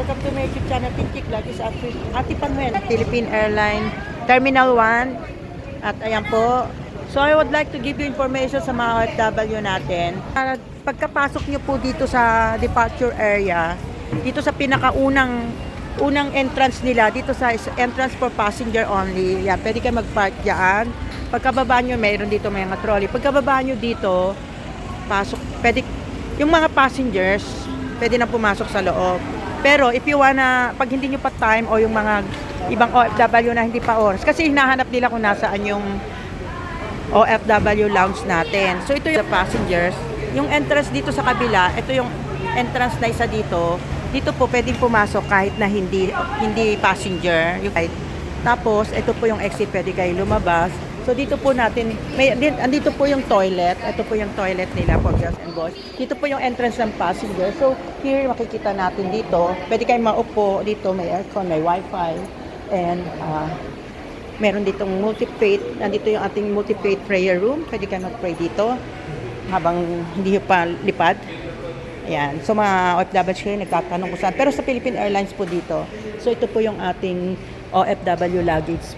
welcome to my YouTube channel, Tinchik Vlog. Is Ate Panuel, Philippine Airlines, Terminal 1. At ayan po. So I would like to give you information sa mga OFW natin. Pagkapasok nyo po dito sa departure area, dito sa pinakaunang entrance nila, dito sa entrance for passenger only. Yan, pwede kayo mag-park dyan. Pagkababa nyo, mayroon dito may mga trolley. Pagkababa nyo dito, pasok, pwede, yung mga passengers, pwede na pumasok sa loob. Pero if you wanna, pag hindi nyo pa time o yung mga ibang OFW na hindi pa oras, kasi hinahanap nila kung nasaan yung OFW lounge natin. So ito yung passengers. Yung entrance dito sa kabila, ito yung entrance na isa dito. Dito po pwedeng pumasok kahit na hindi passenger. Tapos ito po yung exit, pwede kayo lumabas. So dito po natin, andito po yung toilet. Ito po yung toilet nila for girls and boys. Dito po yung entrance ng passenger. So here makikita natin dito, pwede kayong maupo dito, may aircon, may wifi, and meron ditong multi-faith. Nandito yung ating multi-faith prayer room. Pwede kayo mag-pray dito habang hindi pa lipad. Ayan. So mga OFW nagtatanong kung saan. Pero sa Philippine Airlines po dito. So ito po yung ating OFW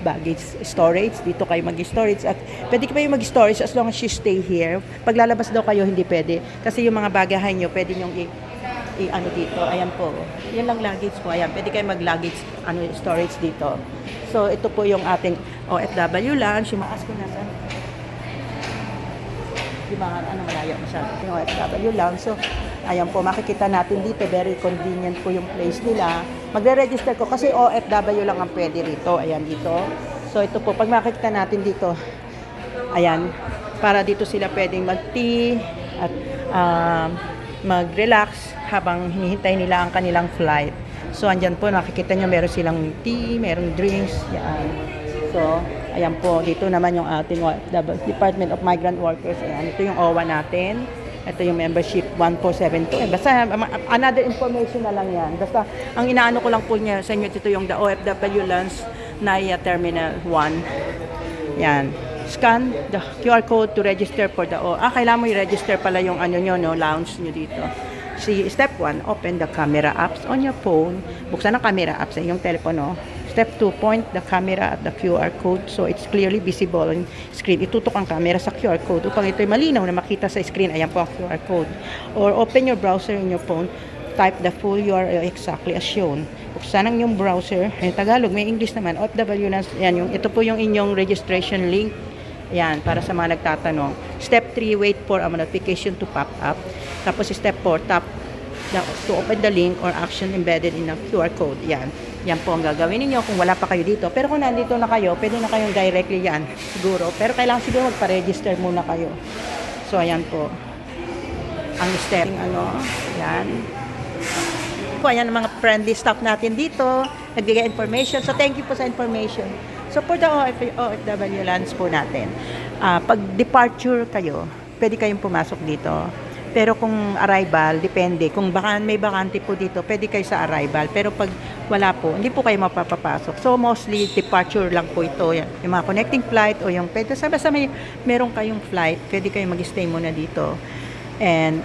baggage storage. Dito kayo mag-storage. At pwede kayo mag-storage as long as you stay here. Pag lalabas daw kayo, hindi pwede. Kasi yung mga bagahay nyo, pwede nyong ano dito. Ayan po. Yan lang luggage po. Ayan. Pwede kayo mag-luggage storage dito. So ito po yung ating OFW lounge. Yung maas ko na sa malayo masyado yung OFW lounge. So ayan po, makikita natin dito, very convenient po yung place nila. Magre-register ko kasi OFW lang ang pwede rito. Ayan dito. So ito po, pag makikita natin dito, ayan, para dito sila pwedeng mag-tea at mag-relax habang hinihintay nila ang kanilang flight. So andyan po, nakikita nyo, meron silang tea, meron drinks. Yan. So, ayan po, dito naman yung ating Department of Migrant Workers. Ayan, ito yung OWA natin. Ito yung membership 1472. Basta, another information na lang yan. Basta, ang inaano ko lang po niya sa inyo, ito yung the OFW Lounge NAIA Terminal 1. Yan. Scan the QR code to register for the kailangan mo i-register pala yung lounge nyo dito. See, step 1, open the camera apps on your phone. Buksan ang camera apps sa inyong telepono. Step 2, point the camera at the QR code so it's clearly visible on screen. Itutok ang camera sa QR code upang ito'y malinaw na makita sa screen. Ayan po ang QR code. Or open your browser in your phone. Type the full URL exactly as shown. Buksan ang inyong browser. Ay, Tagalog, may English naman. OFW lang. Yan, ito po yung inyong registration link. Yan, para sa mga nagtatanong. Step 3, wait for a notification to pop up. Tapos step 4, tap to open the link or action embedded in a QR code. Yan. Yan po ang gagawin ninyo kung wala pa kayo dito. Pero kung nandito na kayo, pwede na kayong directly yan. Siguro. Pero kailangan siguro magpa-register muna kayo. So, ayan po. Ang step. Yan. Po, ayan ang mga friendly staff natin dito. Nagbigay information. So, thank you po sa information. So, for the OFW lands po natin, pag departure kayo, pwede kayong pumasok dito. Pero kung arrival, depende. Kung may bakante po dito, pwede kayo sa arrival. Pero pag wala po, hindi po kayo mapapapasok. So, mostly, departure lang po ito. Yan. Yung mga connecting flight o yung pwede. Basta meron kayong flight, pwede kayo mag-stay muna dito. And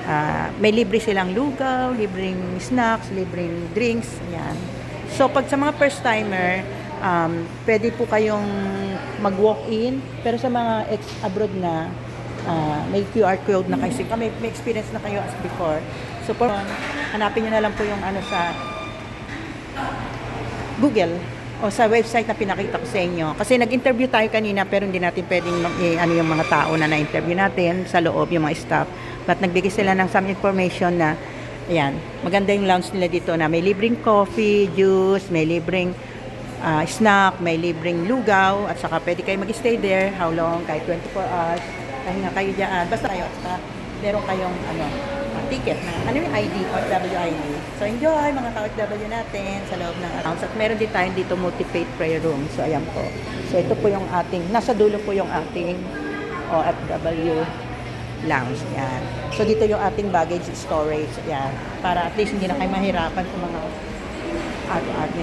may libre silang lugaw, libreng snacks, libreng drinks. Yan. So, pag sa mga first-timer, pwede po kayong mag-walk-in. Pero sa mga ex-abroad na, may QR code na kayo. May experience na kayo as before. So, hanapin nyo na lang po yung sa Google o sa website na pinakita ko sa inyo. Kasi nag-interview tayo kanina pero hindi natin pwedeng yung mga tao na na-interview natin sa loob, yung mga staff. But nagbigay sila ng some information na, ayan, maganda yung lounge nila dito na may libreng coffee, juice, may libreng snack, may libreng lugaw, at saka pwede kayo mag-stay there. How long? Kahit 24 hours. Kahinga kayo dyan. Basta kayo, meron kayong ticket na yung ID, OFW ID. So enjoy mga ka-OFW natin sa loob ng accounts. At meron din tayo dito multi-faith prayer room. So ayan po. So ito po yung ating, nasa dulo po yung ating OFW lounge. Yan. So dito yung ating baggage storage. Yan. Para at least hindi na kayo mahirapan sa mga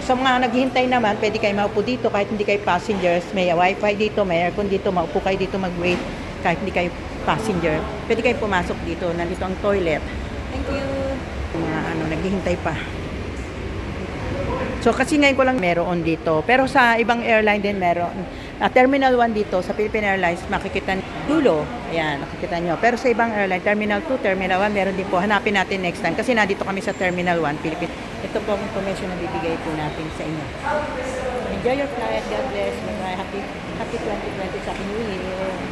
So mga naghihintay naman, pwede kayo maupo dito kahit hindi kayo passengers. May wifi dito, may aircon dito, maupo kayo dito mag-wait kahit hindi kayo passenger. Pwede kayo pumasok dito. Nandito ang toilet. Thank you. Mga naghihintay pa. So, kasi ngayon ko lang meron dito. Pero sa ibang airline din meron. Terminal 1 dito sa Philippine Airlines, makikita dulo. Ayan, nakikita nyo. Pero sa ibang airline, Terminal 2, Terminal 1, meron din po. Hanapin natin next time. Kasi nandito kami sa Terminal 1, Philippines. Ito po ang information na bibigay po natin sa inyo. Enjoy your flight. God bless. Happy 2020 sa New Year.